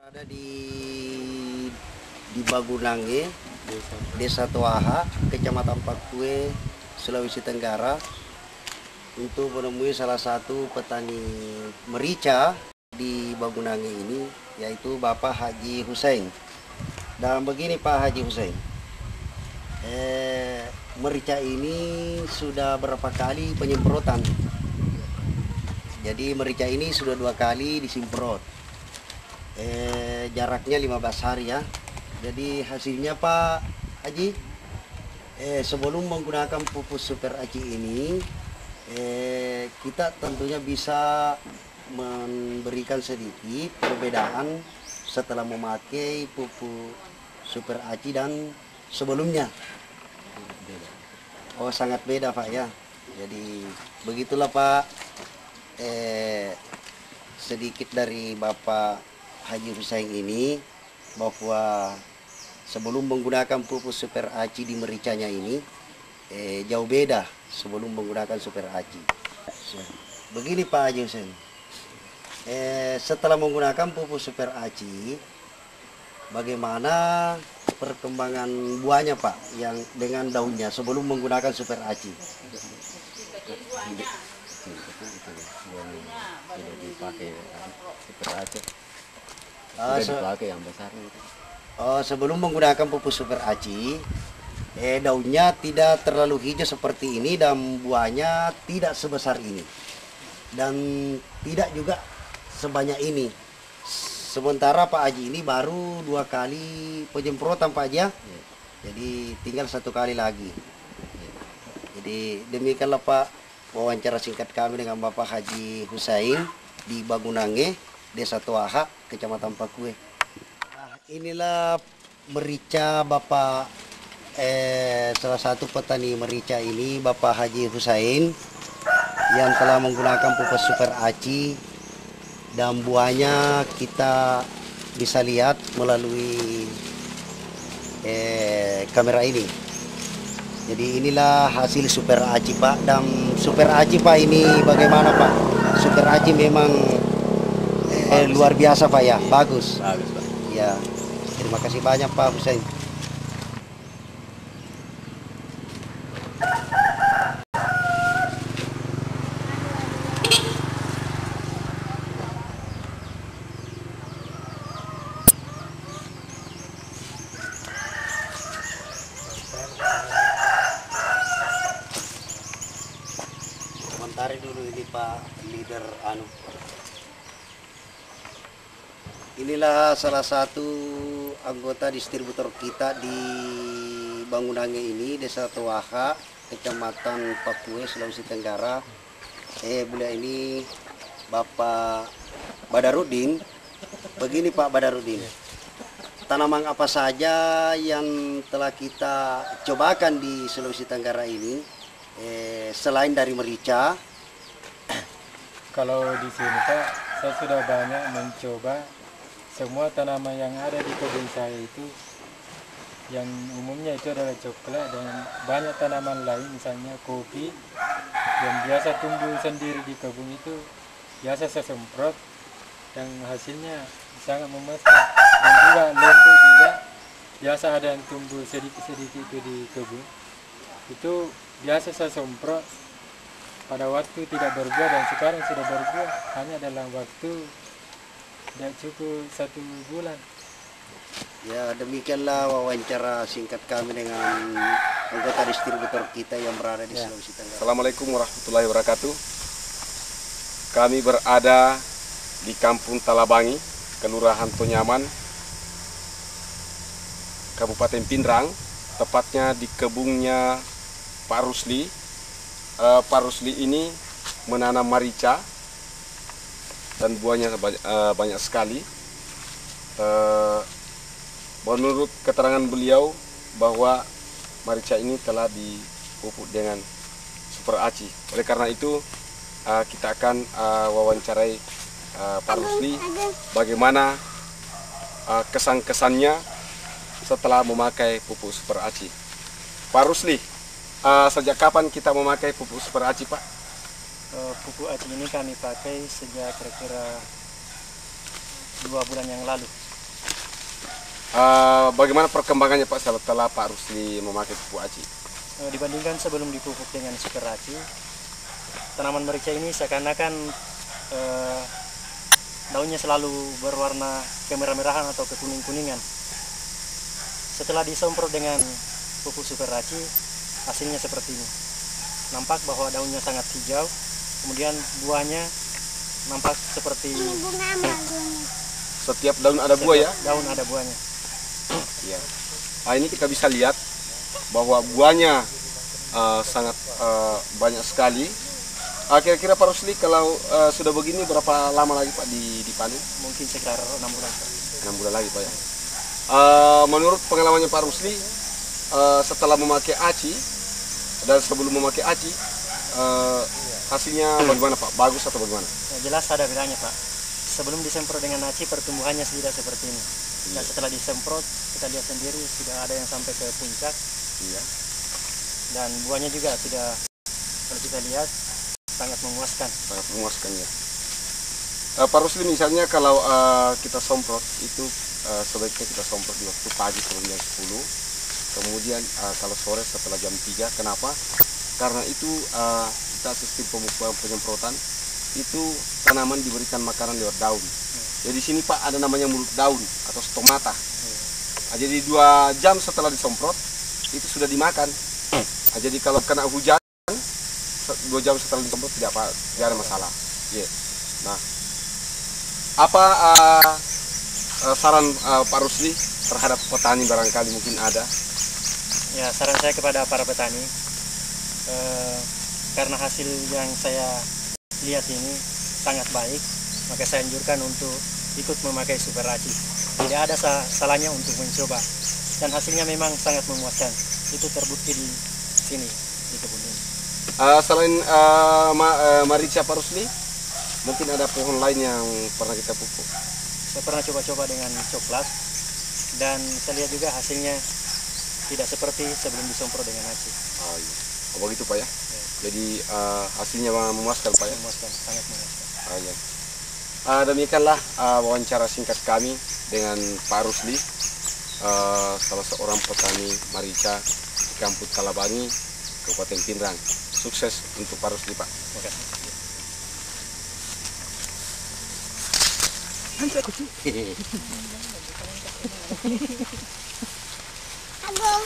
Ada di Bagunange, Desa Toaha, Kecamatan Pakue, Sulawesi Tenggara, untuk menemui salah satu petani merica di Bagunange ini, yaitu Bapak Haji Hussein. Dan begini Pak Haji Hussein, merica ini sudah berapa kali penyemprotan. Jadi merica ini sudah 2 kali disemprot. Jaraknya 15 hari ya. Jadi hasilnya Pak Haji, sebelum menggunakan pupuk Super Aci ini, kita tentunya bisa memberikan sedikit perbedaan setelah memakai pupuk Super Aci dan sebelumnya. Oh, sangat beda Pak ya. Jadi begitulah Pak, sedikit dari Bapak Haji Hussein ini, bahwa sebelum menggunakan pupuk Super Aci di mericanya ini, jauh beda sebelum menggunakan Super Aci. Begini Pak Haji Hussein, setelah menggunakan pupuk Super Aci, bagaimana perkembangan buahnya Pak yang dengan daunnya sebelum menggunakan Super Aci? Tidak dipakai Super Aci. Dipakai yang besar itu. Sebelum menggunakan pupuk Super Aci, daunnya tidak terlalu hijau seperti ini dan buahnya tidak sebesar ini dan tidak juga sebanyak ini. Sementara Pak Haji ini baru 2 kali penyemprotan Pak Haji ya. Jadi tinggal 1 kali lagi. Jadi demikianlah Pak wawancara singkat kami dengan Bapak Haji Hussein di Bagunange, Desa Toaha, Kecamatan Pakue. Nah, inilah merica Bapak, salah satu petani merica ini, Bapak Haji Hussein, yang telah menggunakan pupuk Super Aci, dan buahnya kita bisa lihat melalui kamera ini. Jadi inilah hasil Super Aci Pak. Dan Super Aci Pak ini bagaimana Pak? Super Aci memang luar biasa Pak ya, bagus. Bagus Pak. Ya, terima kasih banyak Pak Hussein. Komentari dulu ini Pak leader Inilah salah satu anggota distributor kita di Bagunange ini, Desa Toaha, Kecamatan Pakue, Sulawesi Tenggara. Beliau ini Bapak Badarudin. Begini Pak Badarudin, tanaman apa saja yang telah kita cobakan di Sulawesi Tenggara ini, selain dari merica? Kalau di sini Pak, saya sudah banyak mencoba semua tanaman yang ada di kebun saya itu. Yang umumnya itu adalah coklat dan banyak tanaman lain, misalnya kopi yang biasa tumbuh sendiri di kebun itu, biasa saya semprot dan hasilnya sangat memuaskan. Dan juga lembu juga biasa ada yang tumbuh sedikit-sedikit itu di kebun, itu biasa saya semprot pada waktu tidak berbuah, dan sekarang sudah berbuah hanya dalam waktu tidak cukup 1 bulan. Ya, demikianlah wawancara singkat kami dengan anggota distributor kita yang berada di Sulawesi Tenggara. Assalamualaikum warahmatullahi wabarakatuh. Kami berada di Kampung Talabangi, Kelurahan Tonyaman, Kabupaten Pindrang, tepatnya di kebunnya Pak Rusli. Pak Rusli ini menanam merica dan buahnya banyak sekali. Menurut keterangan beliau bahwa merica ini telah dipupuk dengan Super Aci. Oleh karena itu kita akan wawancarai Pak Rusli bagaimana kesan-kesannya setelah memakai pupuk Super Aci. Pak Rusli, sejak kapan kita memakai pupuk Super Aci Pak? Pupuk Aci ini kami pakai sejak kira-kira 2 bulan yang lalu. Bagaimana perkembangannya Pak setelah Pak Rusli memakai pupuk aci? Dibandingkan sebelum dipupuk dengan super aci, tanaman merica ini seakan-akan daunnya selalu berwarna kemerah-merahan atau kekuning-kuningan. Setelah disemprot dengan pupuk super aci, hasilnya seperti ini. Nampak bahwa daunnya sangat hijau, kemudian buahnya nampak seperti Setiap daun ada buah ya? daun ada buahnya. Iya. Ini kita bisa lihat bahwa buahnya sangat banyak sekali. Kira-kira Pak Rusli kalau sudah begini berapa lama lagi Pak dipanen? Mungkin sekitar 6 bulan. 6 bulan lagi Pak ya. Menurut pengalamannya Pak Rusli, setelah memakai aci dan sebelum memakai aci, hasilnya bagaimana Pak? Bagus atau bagaimana? Jelas ada bedanya Pak. Sebelum disemprot dengan aci, pertumbuhannya tidak seperti ini. Dan setelah disemprot, kita lihat sendiri sudah ada yang sampai ke puncak. Iya. Dan buahnya juga sudah, kalau kita lihat, sangat memuaskan. Sangat memuaskan ya. Pak Rusli, misalnya kalau kita semprot itu sebaiknya kita semprot di waktu pagi sebelum jam 10, kemudian kalau sore setelah jam 3. Kenapa? Karena itu kita sistem penyemprotan itu tanaman diberikan makanan lewat daun. Jadi di sini Pak ada namanya mulut daun atau stomata. Jadi 2 jam setelah disemprot itu sudah dimakan. Jadi kalau kena hujan 2 jam setelah disemprot tidak ada masalah. Yeah. Nah, apa saran Pak Rusli terhadap petani barangkali mungkin ada? Ya, saran saya kepada para petani, karena hasil yang saya lihat ini sangat baik, maka saya anjurkan untuk ikut memakai super aci. Tidak ada salahnya untuk mencoba, dan hasilnya memang sangat memuaskan. Itu terbukti di sini, di kebun ini. Selain merica Pak Rusli, mungkin ada pohon lain yang pernah kita pupuk? Saya pernah coba-coba dengan coklat, dan saya lihat juga hasilnya tidak seperti sebelum disemprot dengan aci. Oh iya. Oh begitu Pak ya? Jadi hasilnya memuaskan Pak ya? Memuaskan, sangat memuaskan. Oh iya. Demikianlah wawancara singkat kami dengan Pak Rusli, salah seorang petani merica di Kampung Talabangi, Kabupaten Pindrang. Sukses untuk Pak Rusli Pak. Terima kasih. Agung.